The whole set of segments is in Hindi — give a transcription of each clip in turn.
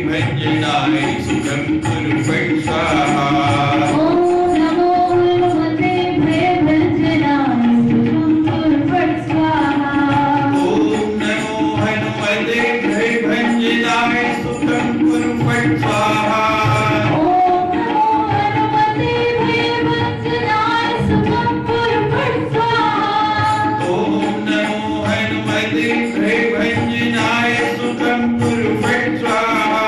भंजनाय सुखं कुरु फट् स्वाहा। ओम नमो हनुमते भयभंजनाय सुखं कुरु फट् स्वाहा। ओम नमो हनुमते भयभंजनाय सुखं कुरु फट् स्वाहा। ओम नमो हनुमते भयभंजनाय सुखं कुरु फट् स्वाहा। ओम नमो हनुमते भयभंजनाय सुखं कुरु फट् स्वाहा।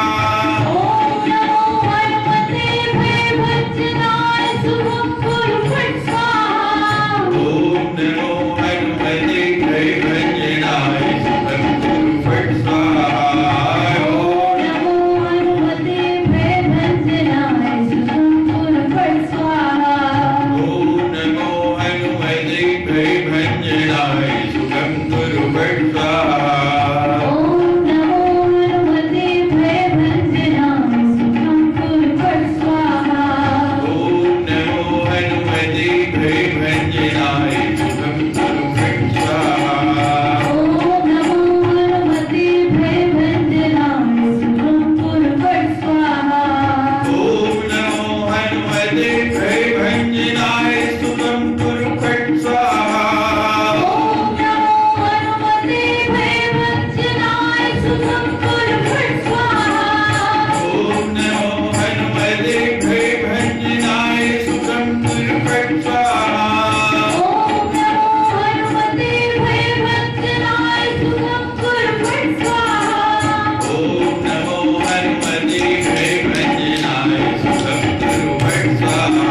ओम नमो हनुमते भयभंजनाय सुखं कुरु फट् स्वाहा। ओम नमो हनुमते भयभंजनाय सुखं कुरु फट् स्वाहा। ओम नमो हनुमते भयभंजनाय सुखं कुरु फट् स्वाहा। ओम नमो हनुमते भयभंजनाय सुखं कुरु फट् स्वाहा। ओम नमो हनुमते भयभंजनाय सुखं कुरु फट् स्वाहा। ओम नमो हनुमते भयभंजनाय सुखं कुरु फट् स्वाहा। ओम नमो हनुमते भयभंजनाय सुखं कुरु फट् स्वाहा। ओम नमो हनुमते भयभंजनाय सुखं कुरु फट् स्वाहा। ओम नमो हनुमते भयभंजनाय सुखं कुरु फट् स्वाहा। ओम नमो हनुमते भयभंजनाय सुखं कुरु फट् स्वाहा। ओम नमो हनुमते भयभंजनाय सुखं कुरु फट् स्वाहा। ओम नमो हनुमते भयभंजनाय सुखं कुरु फट् स्वाहा।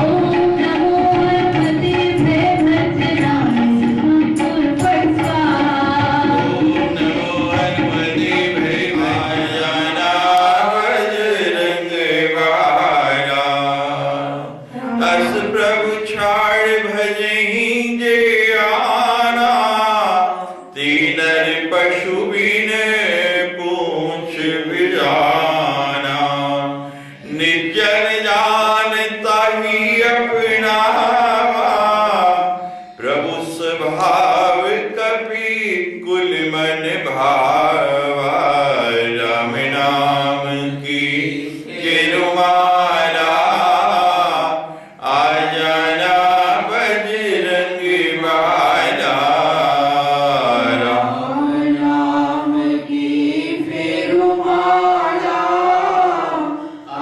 ओम नमो हनुमते भयभंजनाय सुखं कुरु फट् स्वाहा। ओम नमो हनुमते भयभंजनाय बजरंग बाला। अस प्रभु छाड़ भजहि जे आना। तीनर पशु बिन पूछ बिराना। निर्जन जान ताहि अपनावा। प्रभु स्वभाव कपि कुल मन भावा। राम नाम की गिरमाला। आ जाना बजरंग बाला। राम की फेरुमाला। आ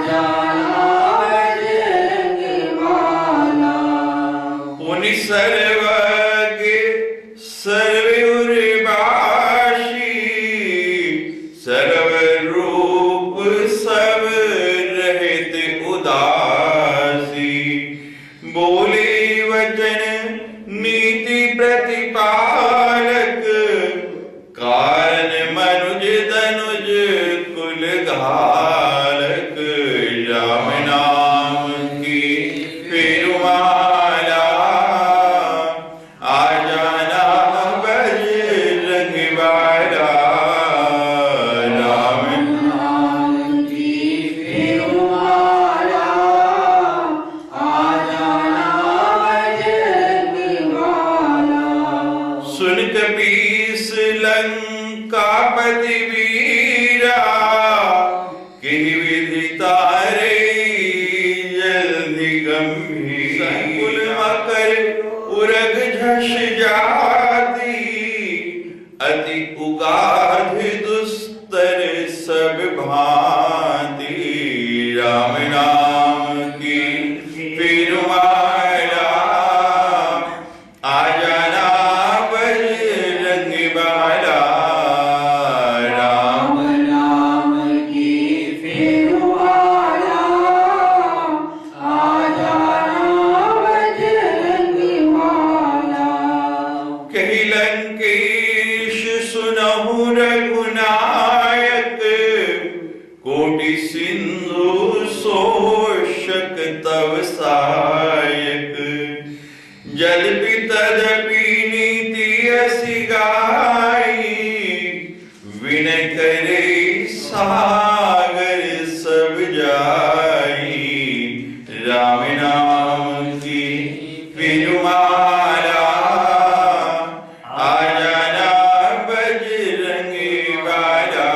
जाना बजरंग बाला। पुनि सर्वज्ञ सर्वउर्वाशी। सर्वरूप सब रहित उदासी। बोले वचन नीति प्रतिपालक। कारण मनुज तनुज कुल घालक। राम नाम की फेरुमाला। आ जाना बजरंग बाला। राम नाम की फेरुमाला। आ जाना बजरंग बाला। सुन कपीस लंकापति वीरा। किहि विधि तारे जल्दि गंभीर। संकुल मकर उरग झष जाति। अति उगाध दुस्तर सब भांति। राम नाम की फेरुमाला। आ जाना बजरंग बाला। राम नाम की फेरुमाला। आ जाना बजरंग बाला। कहि लंकेश सुनहु रघुनायक। कोटि सिंधु शोषक तव सहायक। यद्यपि तदपि नीति असि गाई। विनय करे सागर सब जाई। राम नाम की फेरुमाला। आ जाना बजरंग बाला।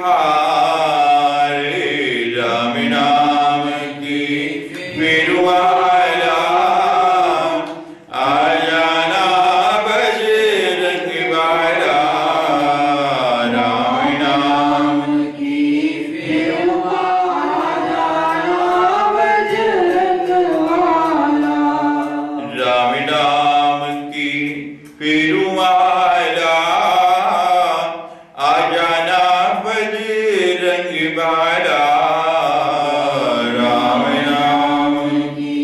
हारे राम नाम की फिरवाला आ जाना बजरंग वाला राम नाम की फिरवाला बजरंग वाला राम नाम की फिरवाला आ जाना बजरंग वाला राम नाम की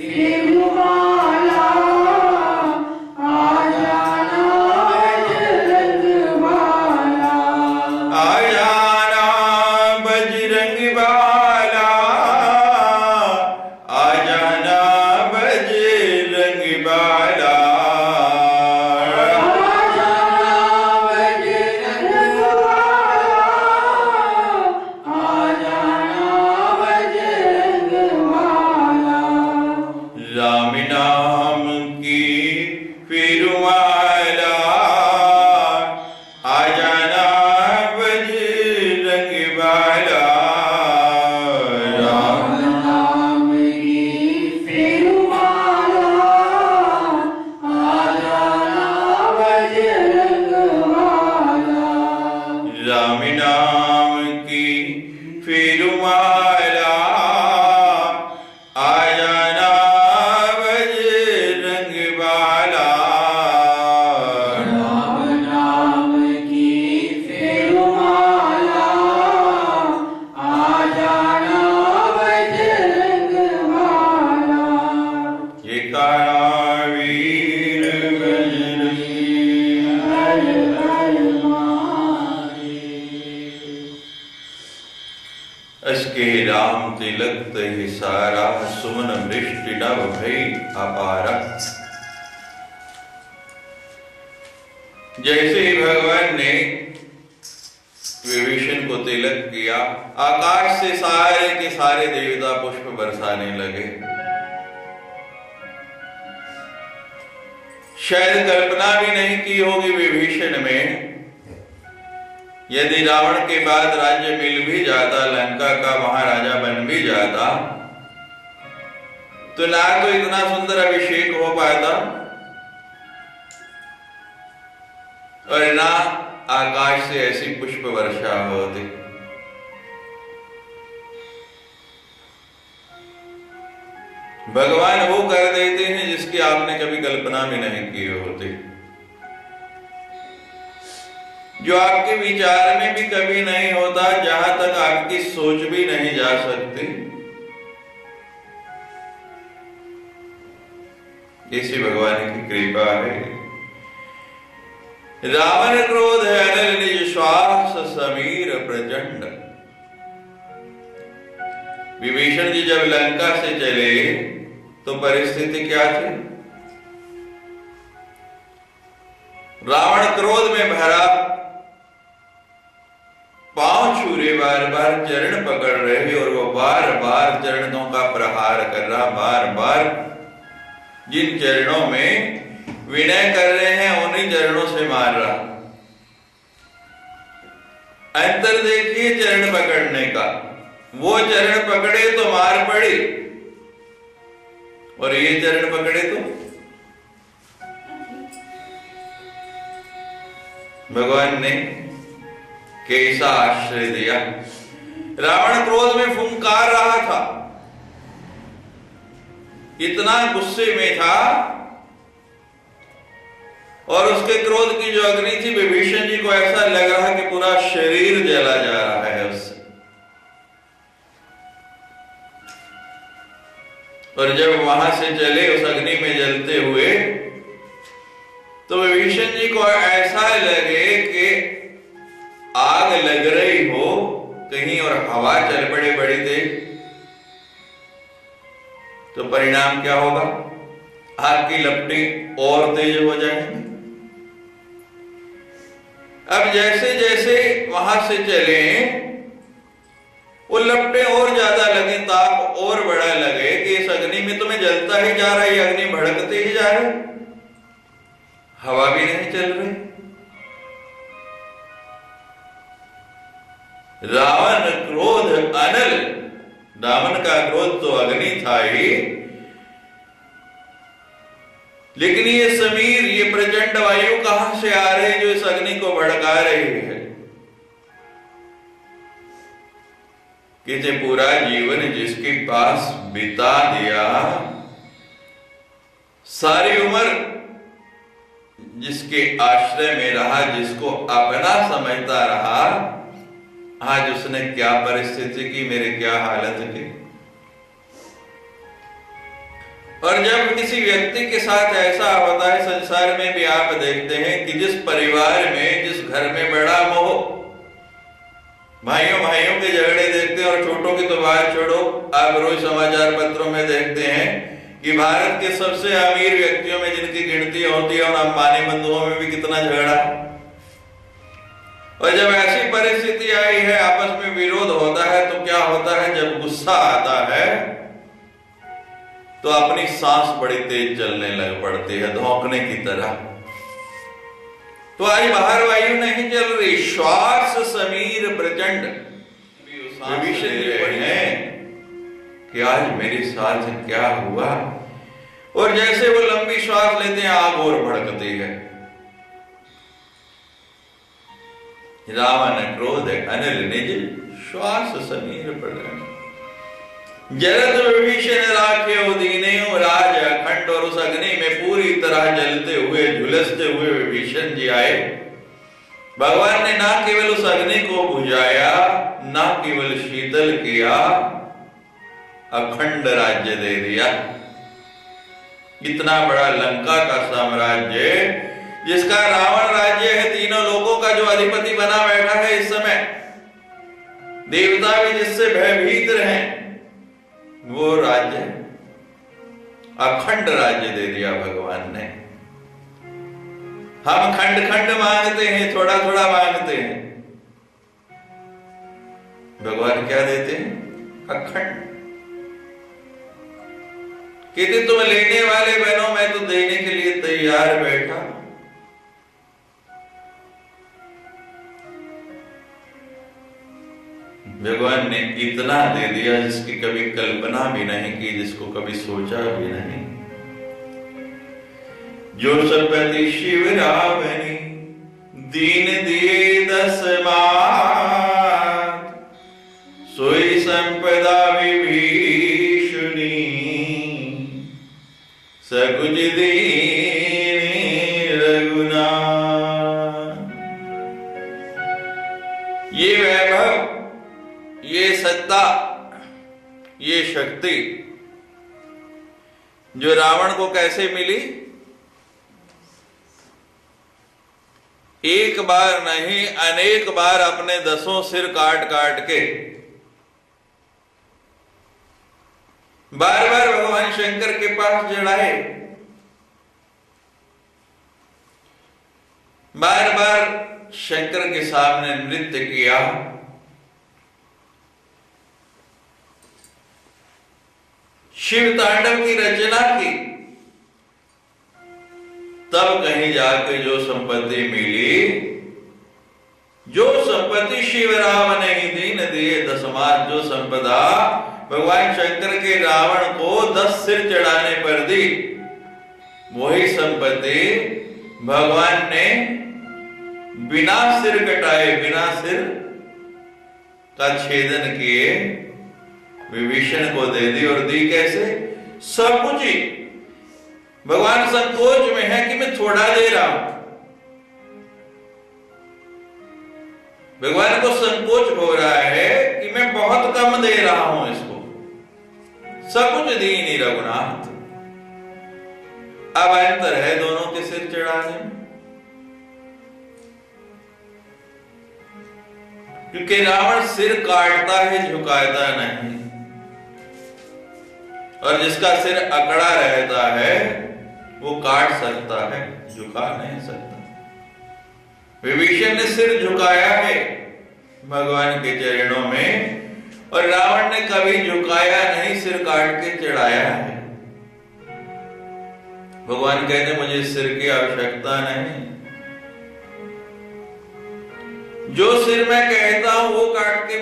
फिरवाला आ जाना बजरंग वाला आ जाना बजरंग वाला आ जाना बजरंग वाला राम नाम की फिरवाला आ जाना बजरंग वाला राम नाम की फिरवाला आ जाना बजरंग वाला राम नाम की फिरवाला आ जाना बजरंग वाला राम नाम की फिरवाला आ जाना बजरंग वाला ये काला वीर बजरंग हर हर महादेव अस्के राम तिलक तहि सारा सुमन वृष्टि नभ भई अपारा। जैसे ही भगवान ने विभीषण को तिलक किया, आकाश से सारे के सारे देवता पुष्प बरसाने लगे। शायद कल्पना भी नहीं की होगी विभीषण में, यदि रावण के बाद राज्य मिल भी जाता, लंका का महाराजा बन भी जाता, तो ना तो इतना सुंदर अभिषेक हो पाता और ना आकाश से ऐसी पुष्प वर्षा होती। भगवान वो कर देते हैं जिसकी आपने कभी कल्पना भी नहीं की होती, जो आपके विचार में भी कभी नहीं होता, जहां तक आपकी सोच भी नहीं जा सकती। इसी भगवान की कृपा है। रावण क्रोध है अनल निज श्वास समीर प्रचंड। विभीषण जी जब लंका से चले तो परिस्थिति क्या थी? रावण क्रोध में भरा, पांव छूरे, बार बार चरण पकड़ रहे और वो बार बार चरणों का प्रहार कर रहा, बार बार जिन चरणों में विनय कर रहे हैं उन्हीं चरणों से मार रहा। अंतर देखिए चरण पकड़ने का, वो चरण पकड़े तो मार पड़ी और ये चरण पकड़े तो भगवान ने कैसा आश्रय दिया। रावण क्रोध में फुंकार रहा था, इतना गुस्से में था और उसके क्रोध की जो अग्नि थी, विभीषण जी को ऐसा लग रहा कि पूरा शरीर जला जा रहा है उससे। और जब वहां से चले उस अग्नि में जलते हुए, तो विभीषण जी को ऐसा लगे कि आग लग रही हो कहीं और हवा चल पड़े बड़ी तेज, तो परिणाम क्या होगा? आग की लपटें और तेज हो जाएंगी। अब जैसे जैसे वहां से चले, वो लपटें और ज्यादा लगे, ताप और बड़ा लगे कि इस अग्नि में तुम्हें जलता ही जा रहा है, ये अग्नि भड़कते ही जा रही, हवा भी नहीं चल रही। रावण क्रोध अनल, रावण का क्रोध तो अग्नि था ही, लेकिन ये समीर, ये प्रचंड वायु कहां से आ रहे जो इस अग्नि को भड़का रही है? कि पूरा जीवन जिसके पास बिता दिया, सारी उम्र जिसके आश्रय में रहा, जिसको अपना समझता रहा, आज उसने क्या परिस्थिति की, मेरे क्या हालत की। और जब किसी व्यक्ति के साथ ऐसा होता है, संसार में भी आप देखते हैं कि जिस परिवार में, जिस घर में बड़ा मोह, भाइयों भाइयों के झगड़े देखते हैं, और छोटों की तो बात छोड़ो, आप रोज समाचार पत्रों में देखते हैं कि भारत के सबसे अमीर व्यक्तियों में जिनकी गिनती होती है, उन अंबानी बंधुओं में भी कितना झगड़ा। और जब ऐसी परिस्थिति आई है, आपस में विरोध होता है, तो क्या होता है? जब गुस्सा आता है तो अपनी सांस बड़ी तेज चलने लग पड़ती है, धौंकने की तरह। तो आज बाहर वायु नहीं चल रही, श्वास समीर प्रचंड विभीषण है कि आज मेरे साथ क्या हुआ। और जैसे वो लंबी श्वास लेते हैं, आग और भड़कती है। रावण क्रोध अनिल निज, श्वास समीर प्रचंड। जरद विभीषण राखे उदीने, राज अखंड, और उस अग्नि में पूरी तरह जलते हुए, झुलसते हुए विभीषण जी आए। भगवान ने ना केवल उस अग्नि को बुझाया, ना केवल शीतल किया, अखंड राज्य दे दिया। इतना बड़ा लंका का साम्राज्य, जिसका रावण राज्य है, तीनों लोगों का जो अधिपति बना बैठा है इस समय, देवता भी जिससे भयभीत रहे, वो राज्य, अखंड राज्य दे दिया भगवान ने। हम खंड खंड मांगते हैं, थोड़ा थोड़ा मांगते हैं, भगवान क्या देते हैं? अखंड। कहते तुम लेने वाले बनो, मैं तो देने के लिए तैयार बैठा। भगवान ने इतना दे दिया जिसकी कभी कल्पना भी नहीं की, जिसको कभी सोचा भी नहीं। जो सपति शिव रावणी दीन दिए 10 मात, सोई संपदा विभीषणी सकुच दीन रघुनाथ। ये वैभव, ये सत्ता, ये शक्ति जो रावण को कैसे मिली? एक बार नहीं, अनेक बार अपने 10 सिर काट काट के बार बार भगवान शंकर के पास चढ़ाए, बार बार शंकर के सामने नृत्य किया। शिव तांडव की रचना की, तब कहीं जाके जो संपत्ति मिली, जो संपत्ति शिव राम ने ही दीन दिए 10 मात, जो संपदा भगवान शंकर के रावण को 10 सिर चढ़ाने पर दी, वही संपत्ति भगवान ने बिना सिर कटाए, बिना सिर का छेदन किए विभीषण को दे दी। और दी कैसे? सब कुछ ही। भगवान संकोच में है कि मैं थोड़ा दे रहा हूं, भगवान को संकोच हो रहा है कि मैं बहुत कम दे रहा हूं इसको। सब कुछ दीनी रघुनाथ। अब अंतर है दोनों के सिर चढ़ाने में, क्योंकि रावण सिर काटता है, झुकाता नहीं, और जिसका सिर अकड़ा रहता है वो काट सकता है, झुका नहीं सकता। विभीषण ने सिर झुकाया है भगवान के चरणों में, और रावण ने कभी झुकाया नहीं, सिर काट के चढ़ाया है। भगवान कहते मुझे सिर की आवश्यकता नहीं, जो सिर मैं कहता हूं वो काट के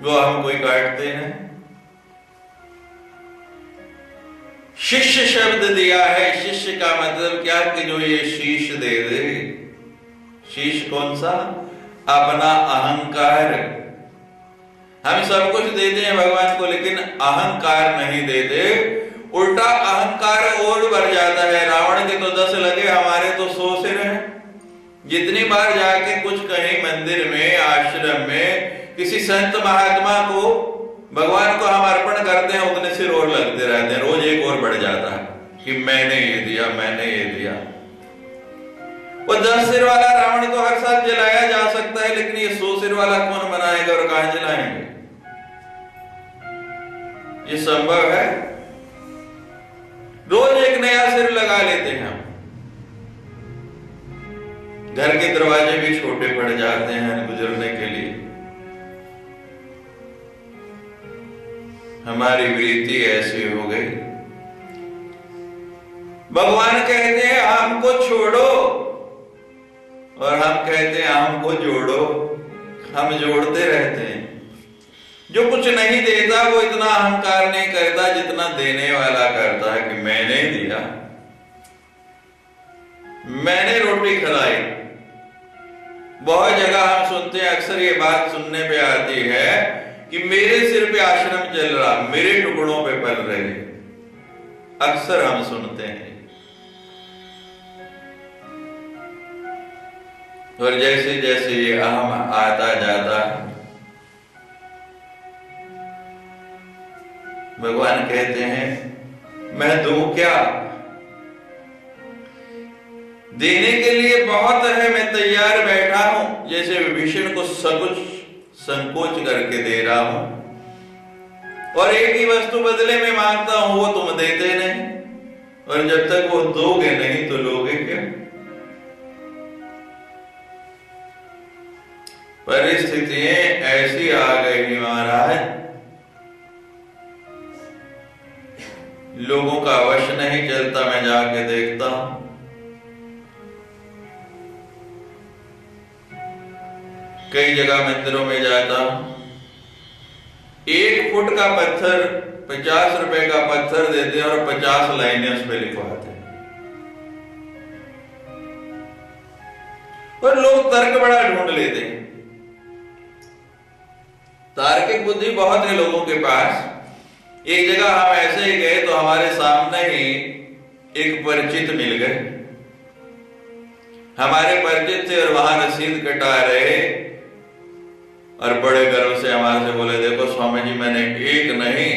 वो हम कोई काटते हैं। शिष्य शब्द दिया है, शिष्य का मतलब क्या कि जो ये शीश दे दे। शीश कौन सा? अपना अहंकार। हम सब कुछ देते हैं भगवान को, लेकिन अहंकार नहीं देते। उल्टा अहंकार और बढ़ जाता है। रावण के तो 10 लगे, हमारे तो 100 सिर हैं। जितनी बार जाके कुछ कहीं मंदिर में, आश्रम में किसी संत महात्मा को, भगवान को हम अर्पण करते हैं, उतने सिर और लगते रहते हैं। रोज एक और बढ़ जाता है कि मैंने ये दिया, मैंने ये दिया। वो 10 सिर वाला रावण तो हर साल जलाया जा सकता है, लेकिन ये 100 सिर वाला कौन बनाएगा और कहां जलाएंगे? ये संभव है? रोज एक नया सिर लगा लेते हैं हम। घर के दरवाजे भी छोटे पड़ जाते हैं गुजरने के लिए। हमारी वृत्ति ऐसी हो गई। भगवान कहते हैं हमको छोड़ो, और हम कहते हैं हमको जोड़ो। हम जोड़ते रहते हैं। जो कुछ नहीं देता वो इतना अहंकार नहीं करता जितना देने वाला करता है कि मैंने दिया, मैंने रोटी खिलाई। बहुत जगह हम सुनते हैं, अक्सर ये बात सुनने पे आती है कि मेरे सिर पे आश्रम चल रहा, मेरे टुकड़ों पे पल रहे। अक्सर हम सुनते हैं। और जैसे जैसे ये अहम आता जाता है, भगवान कहते हैं मैं दूं क्या? देने के लिए बहुत है, मैं तैयार बैठा हूं। जैसे विभीषण को सकुच संकोच करके दे रहा हूं, और एक ही वस्तु बदले में मांगता हूं, वो तुम देते नहीं। और जब तक वो दोगे नहीं तो लोगे क्या? परिस्थितियां ऐसी आ गई महाराज, लोगों का वश नहीं चलता। मैं जाके देखता हूं, कई जगह मंदिरों में जाता हूं, 1 फुट का पत्थर 50 रुपए का पत्थर देते हैं और 50 लाइनें उस पर लिखवाते हैं। और लोग तर्क बड़ा ढूंढ लेते हैं। तार्किक बुद्धि बहुत है लोगों के पास। एक जगह हम ऐसे ही गए तो हमारे सामने ही एक परिचित मिल गए। हमारे परिचित थे और वहां रसीद कटा रहे, और बड़े गर्व से हमारे से बोले देखो स्वामी जी, मैंने एक नहीं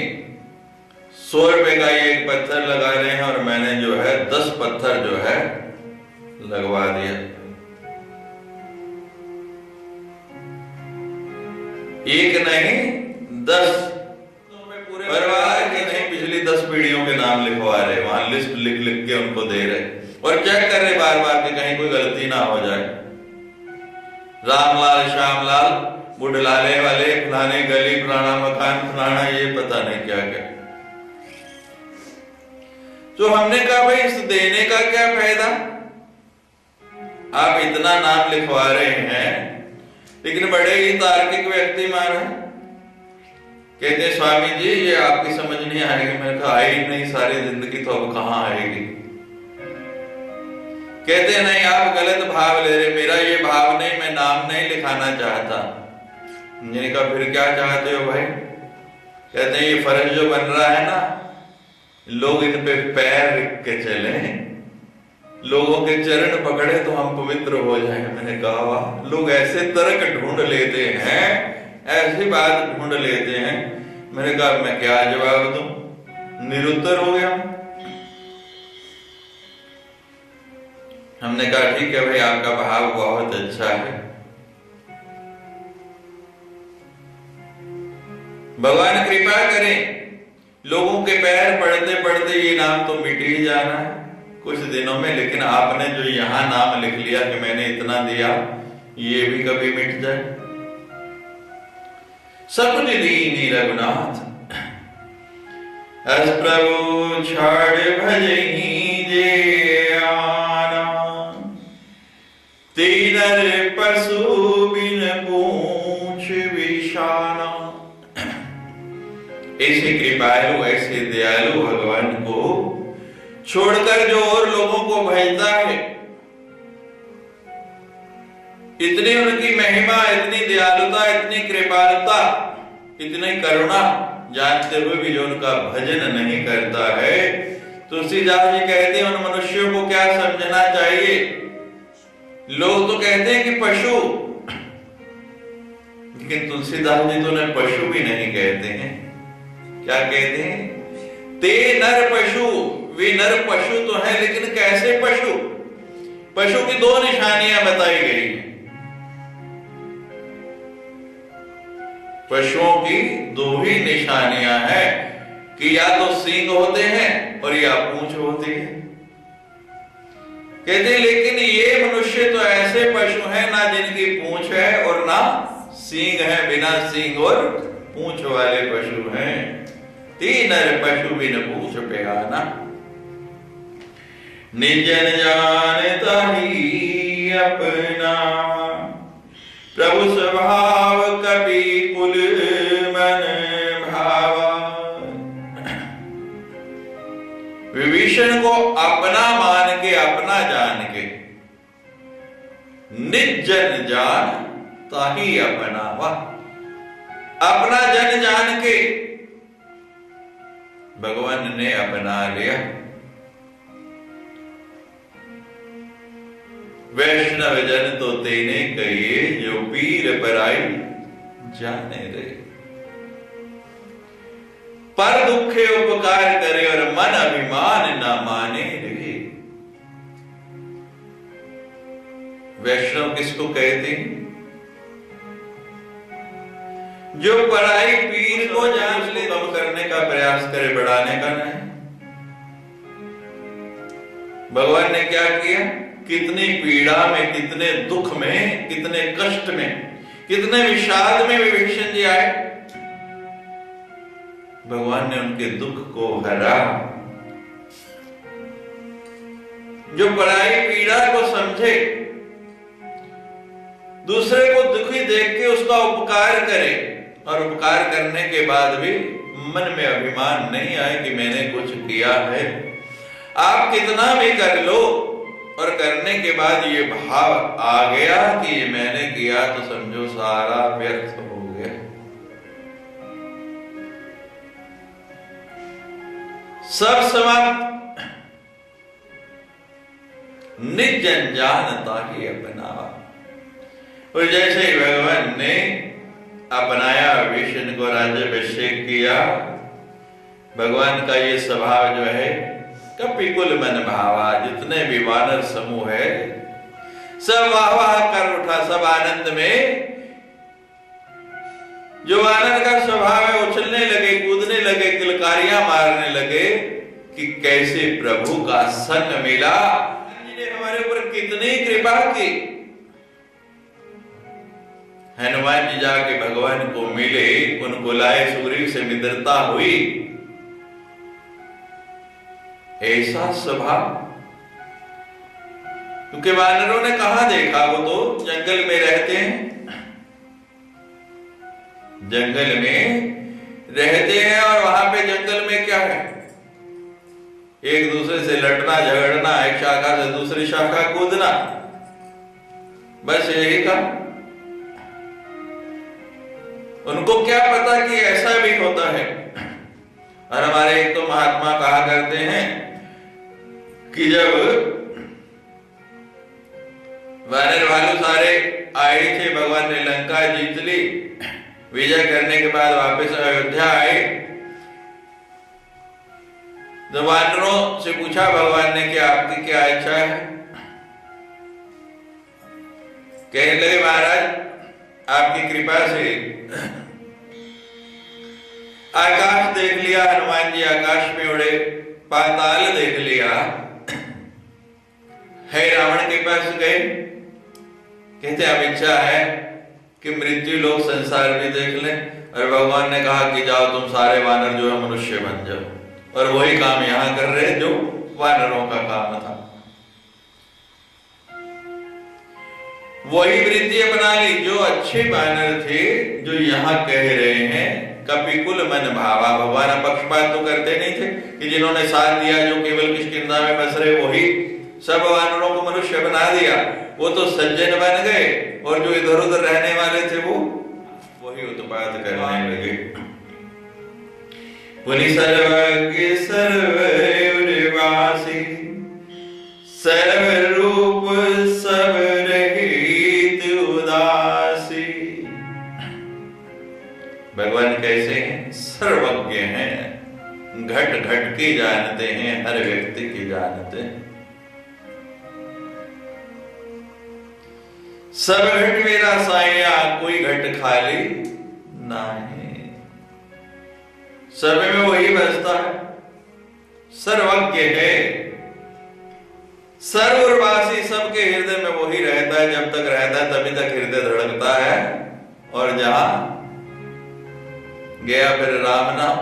100 रुपए का ये एक पत्थर लगा रहे हैं, और मैंने जो है 10 पत्थर जो है लगवा दिया। एक नहीं 10। परिवार के नहीं, पिछली 10 पीढ़ियों के नाम लिखवा रहे, वहां लिस्ट लिख लिख के उनको दे रहे, और चेक कर रहे बार बार कि कहीं कोई गलती ना हो जाए। रामलाल, श्यामलाल, बुढ़लाले वाले, फलाने गली, फलाना मकान, फलाना ये पता नहीं क्या क्या। तो हमने कहा भाई इस देने का क्या फायदा? आप इतना नाम लिखवा रहे हैं, लेकिन बड़े ही तार्किक व्यक्ति मारे कहते स्वामी जी ये आपकी समझ नहीं आएगी। मैंने कहा आई नहीं, सारी जिंदगी तो अब कहां आएगी। कहते नहीं आप गलत भाव ले रहे, मेरा ये भाव नहीं, मैं नाम नहीं लिखाना चाहता। मैंने कहा फिर क्या चाहते हो भाई? कहते हैं ये फर्ज जो बन रहा है ना, लोग इन पे पैर रख के चले, लोगों के चरण पकड़े तो हम पवित्र हो जाएंगे। मैंने कहा वाह, लोग ऐसे तर्क ढूंढ लेते हैं, ऐसी बात ढूंढ लेते हैं। मैंने कहा मैं क्या जवाब दूं? निरुत्तर हो गया। हमने कहा ठीक है भाई, आपका भाव बहुत अच्छा है। भगवान कृपा करें, लोगों के पैर पड़ते पड़ते ये नाम तो मिट ही जाना है कुछ दिनों में, लेकिन आपने जो यहां नाम लिख लिया कि मैंने इतना दिया, ये भी कभी मिट जाए। सकुच दीनी रघुनाथ, अस प्रभु छाड़ भजही जे आना, तीनर पशु बिन पूछ विशाना। कृपालु, ऐसे दयालु भगवान को छोड़कर जो और लोगों को भेजता है, इतनी उनकी महिमा, इतनी दयालुता, इतनी कृपालुता, इतनी करुणा जानते हुए भी जो उनका भजन नहीं करता है, तुलसीदास जी कहते हैं उन मनुष्यों को क्या समझना चाहिए। लोग तो कहते हैं कि पशु, लेकिन तुलसीदास जी तो उन्हें पशु भी नहीं कहते हैं। क्या कहते हैं? ते नर पशु, वे नर पशु तो है, लेकिन कैसे पशु? पशु की दो निशानियां बताई गई हैं। पशुओं की दो ही निशानियां हैं कि या तो सींग होते हैं और या पूंछ होती है। कहते लेकिन ये मनुष्य तो ऐसे पशु हैं ना जिनकी पूंछ है और ना सींग है, बिना सींग और पूंछ वाले पशु हैं। तीन नर पशु बिन पूंछ पे आना, निज जन जानता ही अपना, प्रभु स्वभाव कपि कुल मन भावा। विभीषण को अपना मान के, अपना जान के, निज जन जान ताही अपनावा, अपना जन जान के भगवान ने अपना लिया। वैष्णव जन तो तेने कहिए, जो पीर पराई जाने रे। पर दुखे उपकार करे और मन अभिमान ना माने रे। वैष्णव किसको कहते हैं? जो पराई पीर को जान ले, कम करने का प्रयास करे, बढ़ाने का नहीं। भगवान ने क्या किया? कितनी पीड़ा में, कितने दुख में, कितने कष्ट में, कितने विषाद में विभीषण जी आए, भगवान ने उनके दुख को हरा। जो पराई पीड़ा को समझे, दूसरे को दुखी देख के उसका उपकार करे, और उपकार करने के बाद भी मन में अभिमान नहीं आए कि मैंने कुछ किया है। आप कितना भी कर लो और करने के बाद ये भाव आ गया कि ये मैंने किया, तो समझो सारा व्यर्थ हो गया। सब समाप्त। निज जन जानता ही अपनावा। और जैसे ही भगवान ने अपनाया, विभीषण को राज्याभिषेक किया, भगवान का ये स्वभाव जो है कपिकुल मन भावा। जितने भी वानर समूह है सब वाह वाह कर उठा, सब आनंद में। जो वानर का स्वभाव है उछलने लगे, कूदने लगे, किलकारियां मारने लगे कि कैसे प्रभु का संग मिला, जिन्हें हमारे ऊपर कितनी कृपा की। हनुमान जी जाके भगवान को मिले, उनको लाए, सुग्रीव से मित्रता हुई। ऐसा स्वभाव, क्योंकि वानरों ने कहां देखा, वो तो जंगल में रहते हैं, जंगल में रहते हैं। और वहां पे जंगल में क्या है? एक दूसरे से लड़ना झगड़ना, एक शाखा से दूसरी शाखा कूदना, बस यही काम। उनको क्या पता कि ऐसा भी होता है। और हमारे एक तो महात्मा कहा करते हैं कि जब वानर भालू सारे आए थे, भगवान ने लंका जीत ली, विजय करने के बाद वापस अयोध्या आए, तो वानरों से पूछा भगवान ने कि आपकी क्या इच्छा है? कहने लगे महाराज आपकी कृपा से आकाश देख लिया, हनुमान जी आकाश में उड़े, पाताल देख लिया, है रावण के पास गए, कहते अब इच्छा है कि मृत्यु लोक संसार भी देख लें। और भगवान ने कहा कि जाओ तुम सारे वानर जो है मनुष्य बन जाओ। और वही काम यहां कर रहे जो वानरों का काम था। वही वृत्ति अपना ली जो अच्छे वानर थे, जो यहां कह रहे हैं कपिकुल मन भावा। भगवान पक्षपात तो करते नहीं थे कि जिन्होंने साथ दिया, जो केवल किष्किंधा में बस रहे वही सब वानरों को मनुष्य बना दिया, वो तो सज्जन बन गए, और जो इधर उधर रहने वाले थे वो वही उत्पात करने लगे। पुनि सर्वज्ञ सर्वनिवासी सर्वरूप सर्वरहित उदासी। भगवान कैसे हैं? सर्वज्ञ हैं, घट घट के जानते हैं, हर व्यक्ति की जानते हैं। सब घट मेरा साया, कोई घट खाली नहीं, सब में वही बसता है, सर्वज्ञ है, सर्ववासी, सबके हृदय में वही रहता है। जब तक रहता है तभी तक हृदय धड़कता है, और जहां गया फिर राम नाम।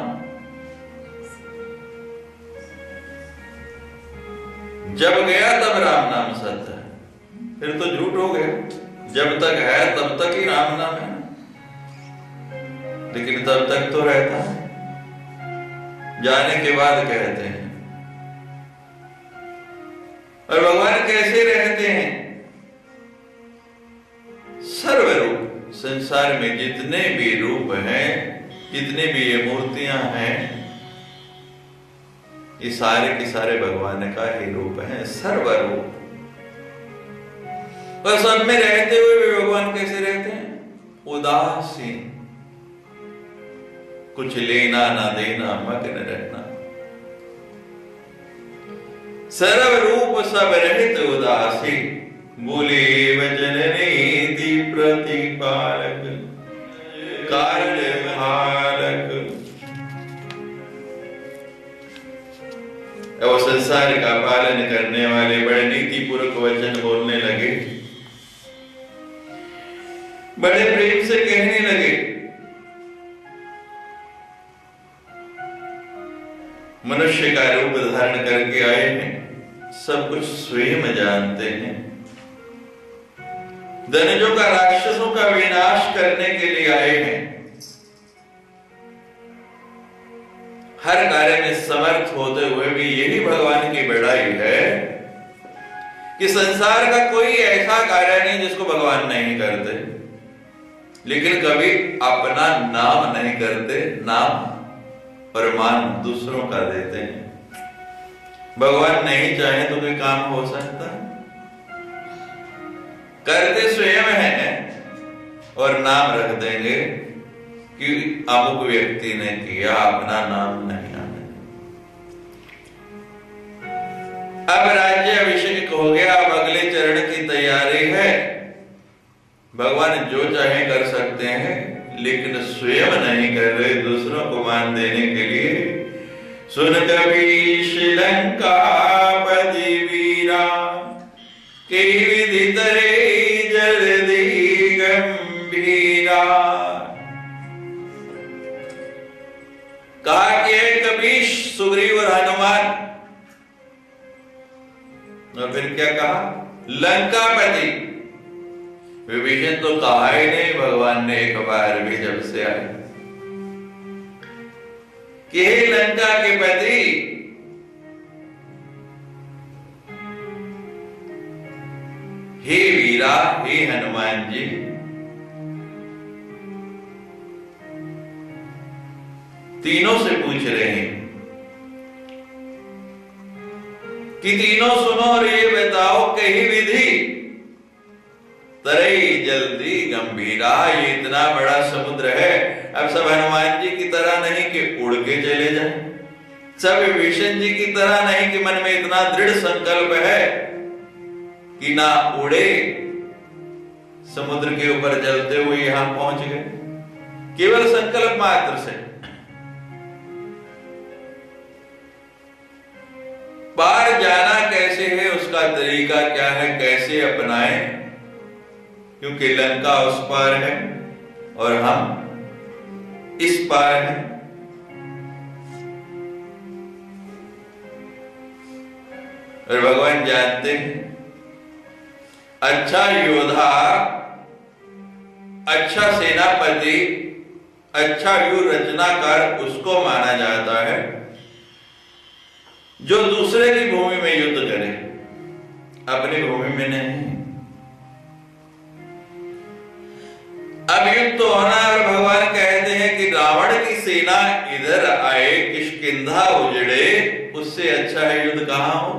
जब गया तब राम नाम सत्य है, फिर तो झूठ हो गया। जब तक है तब तक ही राम नाम है, लेकिन तब तक तो रहता है, जाने के बाद कहते हैं। और भगवान कैसे रहते हैं? सर्वरूप, संसार में जितने भी रूप हैं, जितने भी ये मूर्तियां हैं, ये सारे के सारे भगवान का ही रूप है, सर्वरूप। और सब में रहते हुए भी भगवान कैसे रहते हैं? उदासीन, कुछ लेना ना देना, मग्न रहना, सर्वरूप सब रहित उदासी। बोले वचन नीति प्रतिपालक कार्य भारक। वो संसार का पालन करने वाले बड़े नीति पूर्वक वचन बोलने लगे, बड़े प्रेम से कहने लगे। मनुष्य का रूप धारण करके आए हैं, सब कुछ स्वयं जानते हैं। धनजों का, राक्षसों का विनाश करने के लिए आए हैं। हर कार्य में समर्थ होते हुए भी यही भगवान की बड़ाई है कि संसार का कोई ऐसा कार्य नहीं जिसको भगवान नहीं करते, लेकिन कभी अपना नाम नहीं करते, नाम और मान दूसरों का देते हैं। भगवान नहीं चाहे तो कोई काम हो सकता है? करते स्वयं है, और नाम रख देंगे कि अमुक व्यक्ति ने किया, अपना नाम नहीं आने। अब राज्य अभिषेक हो गया, अब अगले चरण की तैयारी है। भगवान जो चाहे कर सकते हैं, लेकिन स्वयं नहीं कर रहे, दूसरों को मान देने के लिए। सुन कपि श्रीलंकापति वीरा, के विधि तरे जल्दी गंभीरा। कहा कि कपीश, सुग्रीव और हनुमान, और फिर क्या कहा? लंकापति। विभीषण तो कहा ही नहीं भगवान ने एक बार भी जब से आए कि हे लंका के पति, हे वीरा, हे हनुमान जी, तीनों से पूछ रहे हैं कि तीनों सुनो और ये बताओ कही विधि तरई जल्दी गंभीरा। ये इतना बड़ा समुद्र है, अब सब हनुमान जी की तरह नहीं कि उड़ के चले जाए, सब विभीषण जी की तरह नहीं कि मन में इतना दृढ़ संकल्प है कि ना उड़े, समुद्र के ऊपर चलते हुए यहां पहुंच गए, केवल संकल्प मात्र से। पार जाना कैसे है, उसका तरीका क्या है, कैसे अपनाएं, क्योंकि लंका उस पार है और हम इस पार हैं। और भगवान जानते हैं अच्छा योद्धा, अच्छा सेनापति अच्छा व्यू रचनाकार उसको माना जाता है जो दूसरे की भूमि में युद्ध करे, अपनी भूमि में नहीं। अब युद्ध तो होना, और भगवान कहते हैं कि रावण की सेना इधर आए, किष्किंधा उजड़े, उससे अच्छा है युद्ध कहां हो?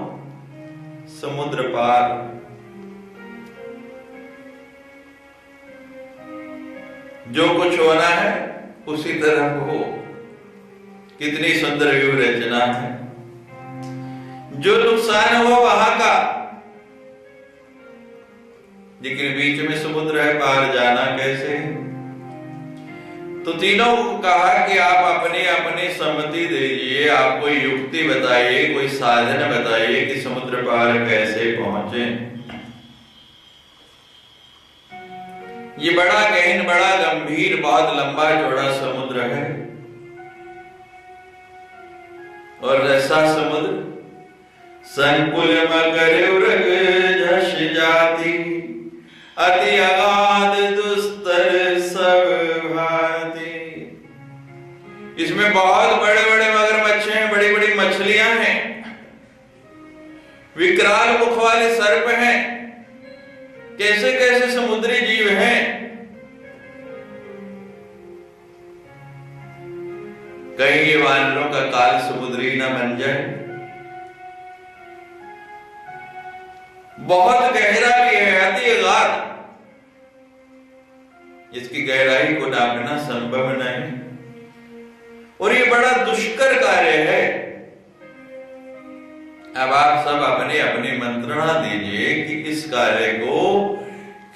समुद्र पार। जो कुछ होना है उसी तरह हो। कितनी सुंदर व्यू रचना है। जो नुकसान हो वहां का, लेकिन बीच में समुद्र है, पार जाना कैसे? तो तीनों को कहा कि आप अपनी अपनी सम्मति दीजिए, आप कोई युक्ति बताइए, कोई साधन बताइए कि समुद्र पार कैसे पहुंचे। ये बड़ा गहन, बड़ा गंभीर, बहुत लंबा चौड़ा समुद्र है, और ऐसा समुद्र संकुल मकर उरग झष जाती, अति अगाध दुस्तर सब भाती। इसमें बहुत बड़े बड़े मगरमच्छ हैं, बड़ी बड़ी मछलियां हैं, विकराल मुख वाले सर्प हैं, कैसे कैसे समुद्री जीव हैं। कहीं ये वानरों का काल समुद्री न बन जाए। बहुत गहरा भी है, अति अगाध, इसकी गहराई को नापना संभव नहीं, और ये बड़ा दुष्कर कार्य है। अब आप सब अपने अपनी मंत्रणा दीजिए कि इस कार्य को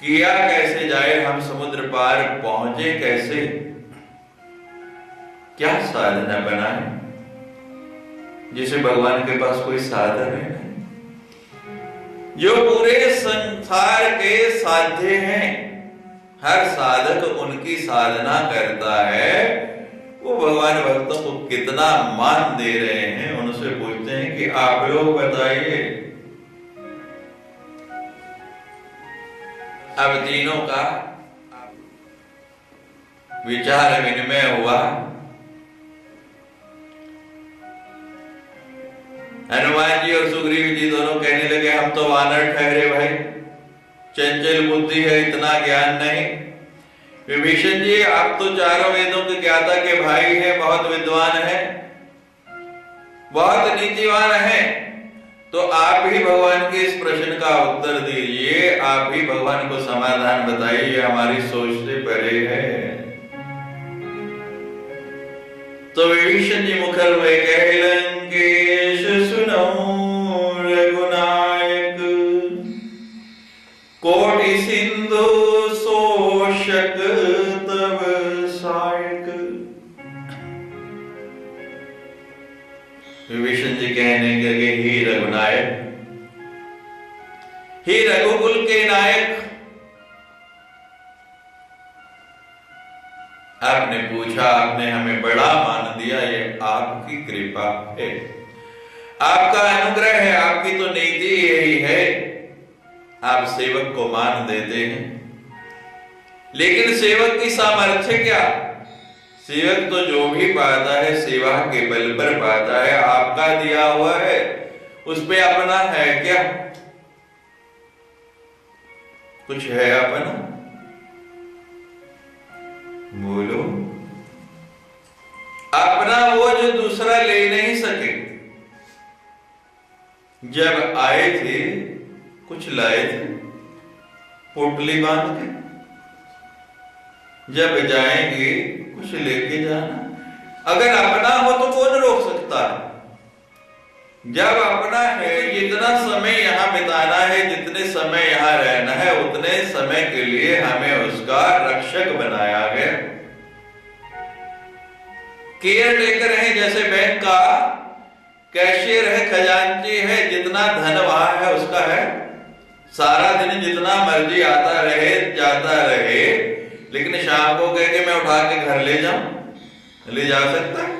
किया कैसे जाए, हम समुद्र पार पहुंचे कैसे, क्या साधना बनाए, जिसे भगवान के पास कोई साधन है नहीं। जो पूरे संसार के साध्य हैं, हर साधक उनकी साधना करता है, वो भगवान भक्तों को कितना मान दे रहे हैं। उनसे पूछते हैं कि आप लोग बताइए। अब तीनों का विचार विनिमय हुआ। हनुमान जी और सुग्रीव जी दोनों कहने लगे, हम तो वानर ठहरे भाई, चंचल बुद्धि है, इतना ज्ञान नहीं। विभीषण जी, आप तो चारों वेदों के ज्ञाता के भाई हैं, बहुत विद्वान हैं, बहुत नीतिवान हैं, तो आप ही भगवान के इस प्रश्न का उत्तर दीजिए, आप ही भगवान को समाधान बताइए, हमारी सोच से परे है। तो विभीषण जी मुखर हुए, कहे लंकेश सुनो रघुनायक, कोटि सिंधु शोषक तब सायक। विभीषण जी कहने लगे, ही रघुनायक, ही रघुकुल के नायक, आपने पूछा, आपने हमें बड़ा मान दिया, ये आपकी कृपा है, आपका अनुग्रह है, आपकी तो नीति यही है, आप सेवक को मान देते हैं। लेकिन सेवक की सामर्थ्य क्या? सेवक तो जो भी पाता है सेवा के बल पर पाता है, आपका दिया हुआ है, उस पे अपना है क्या? कुछ है अपना? बोलो। अपना वो जो दूसरा ले नहीं सके। जब आए थे कुछ लाए थे पोटली बांध के, जब जाएंगे कुछ लेके जाना। अगर अपना हो तो कौन रोक सकता है? जब अपना है, जितना समय यहाँ बिताना है, जितने समय यहाँ रहना है, उतने समय के लिए हमें उसका रक्षक बनाया गया। केयर टेकर है, जैसे बैंक का कैशियर है, खजांची है, जितना धन वहां है उसका है, सारा दिन जितना मर्जी आता रहे जाता रहे, लेकिन शाम को कह के मैं उठा के घर ले जाऊं, ले जा सकता है?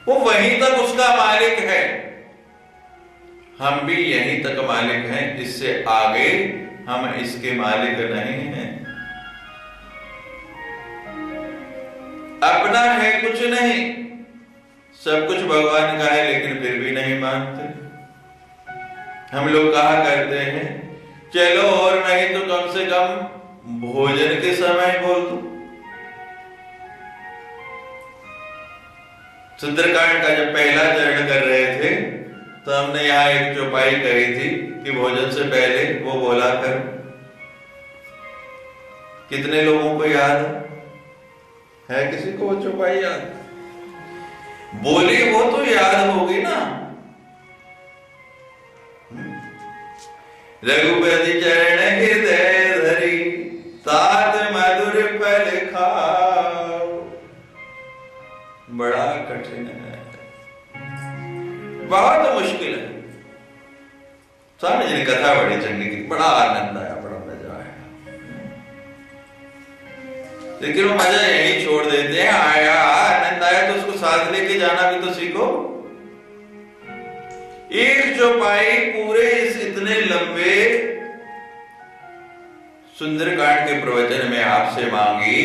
वो वहीं तक उसका मालिक है। हम भी यहीं तक मालिक हैं, इससे आगे हम इसके मालिक नहीं हैं। कुछ नहीं, सब कुछ भगवान का है, लेकिन फिर भी नहीं मानते। हम लोग कहा करते हैं चलो और नहीं तो कम से कम भोजन के समय बोल दो। सुंदरकांड का जब पहला चरण कर रहे थे तो हमने यहाँ एक चौपाई करी थी कि भोजन से पहले वो बोला कर। कितने लोगों को याद है? किसी को वो चौपाई याद? बोली वो तो याद होगी ना। रघुपति चरण हृदय धरी तात मधुर फल खाओ। बड़ा कठिन है, बहुत मुश्किल है। स्वामी जी ने कथा बड़ी चंगी की, बड़ा आनंद आया, बड़ा मजा आया। लेकिन वो मजा यही छोड़ देते हैं। आया आनंद आया तो उसको साथ लेके जाना भी तो सीखो। एक चौपाई पूरे इस इतने लंबे सुंदरकांड के प्रवचन में आपसे मांगी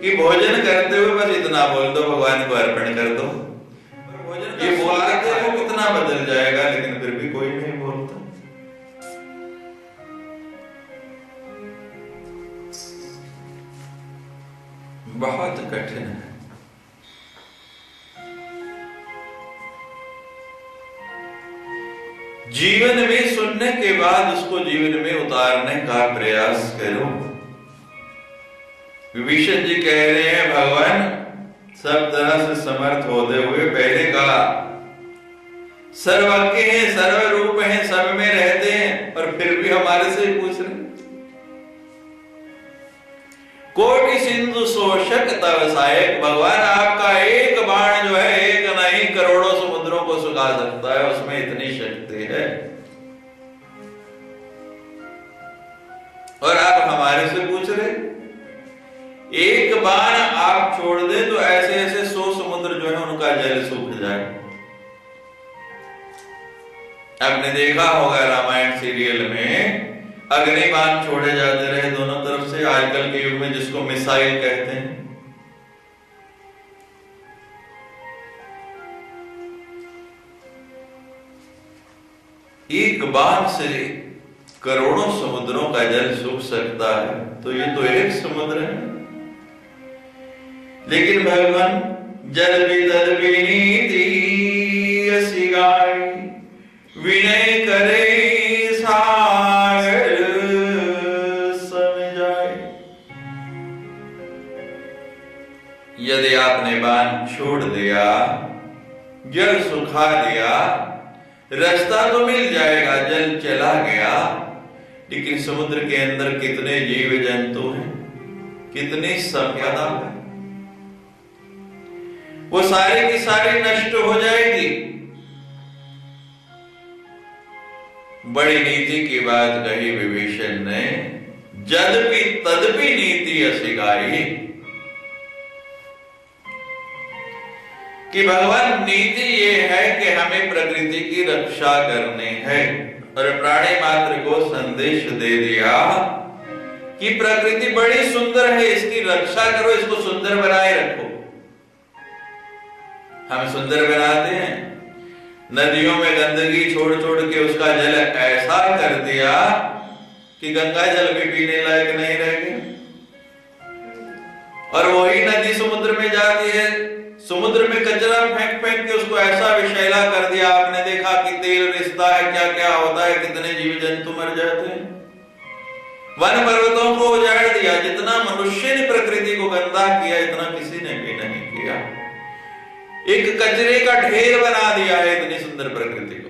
कि भोजन करते हुए बस इतना बोल दो, भगवान को अर्पण कर दो। ये बोलते थे वो कितना बदल जाएगा, लेकिन फिर भी कोई नहीं बोलता। बहुत कठिन है। जीवन में सुनने के बाद उसको जीवन में उतारने का प्रयास करो। विभीषण जी कह रहे हैं भगवान सब तरह से समर्थ होते हुए पहले कहा सर्वज्ञ हैं, सर्वरूप हैं, सब में रहते हैं, और फिर भी हमारे से पूछ रहे। कोटि सिंधु शोषक तव सहायक। भगवान आपका एक बाण जो है, एक नहीं करोड़ों समुद्रों को सुखा सकता है, उसमें इतनी शक्ति है, और आप हमारे से पूछ रहे। एक बाण आप छोड़ दे तो ऐसे ऐसे 100 समुद्र जो है उनका जल सूख जाए। आपने देखा होगा रामायण सीरियल में अग्नि बाण छोड़े जाते रहे दोनों तरफ से। आजकल के युग में जिसको मिसाइल कहते हैं, एक बाण से करोड़ों समुद्रों का जल सूख सकता है, तो ये तो एक समुद्र है। लेकिन भगवान जल विदल विनीति असी गाय विनय करे सागर समझाए। यदि आपने बाण छोड़ दिया, जल सुखा दिया, रास्ता तो मिल जाएगा, जल चला गया, लेकिन समुद्र के अंदर कितने जीव जंतु हैं, कितनी संपदा है, वो सारी की सारी नष्ट हो जाएगी। बड़ी नीति की बात कही विभीषण ने, जदपि तदपि नीति असिगाई, कि भगवान नीति ये है कि हमें प्रकृति की रक्षा करनी है, और प्राणी मात्र को संदेश दे दिया कि प्रकृति बड़ी सुंदर है, इसकी रक्षा करो, इसको सुंदर बनाए रखो। हम सुंदर बनाते हैं, नदियों में गंदगी छोड़ छोड़ के उसका जल ऐसा कर दिया कि गंगा जल भी पीने लायक नहीं रह गया, और वही नदी समुद्र में जाती है, समुद्र में कचरा फेंक फेंक के उसको ऐसा विषैला कर दिया। आपने देखा कि तेल रिश्ता है, क्या क्या होता है, कितने जीव जंतु मर जाते हैं। वन पर्वतों को उजाड़ दिया। जितना मनुष्य ने प्रकृति को गंदा किया, इतना किसी ने भी नहीं किया। एक कचरे का ढेर बना दिया है इतनी सुंदर प्रकृति को।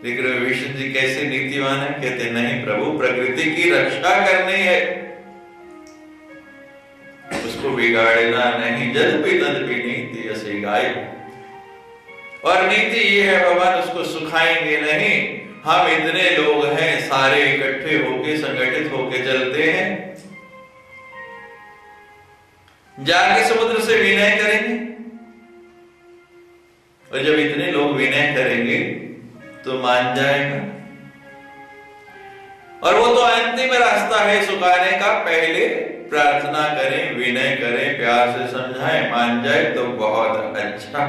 लेकिन विभीषण जी कैसे नीतिवान है, कहते नहीं प्रभु प्रकृति की रक्षा करनी है, उसको बिगाड़ना नहीं। जदपि तदपि नीति असी गाय, और नीति ये है भगवान उसको सुखाएंगे नहीं। हम इतने लोग हैं, सारे इकट्ठे होके संगठित होके चलते हैं, जाके समुद्र से विनय करेंगे, और जब इतने लोग विनय करेंगे तो मान जाएगा। और वो तो अंतिम रास्ता है सुखाने का। पहले प्रार्थना करें, विनय करें, प्यार से समझाएं, मान जाए तो बहुत अच्छा।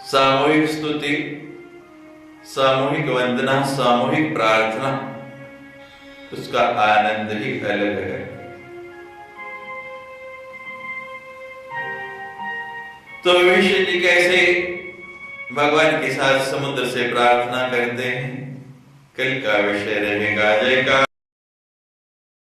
सामूहिक स्तुति, सामूहिक वंदना, सामूहिक प्रार्थना, उसका आनंद ही अलग है। तो विष्णु जी कैसे भगवान के साथ समुद्र से प्रार्थना करते हैं, कल का विषय रहेगा। जय का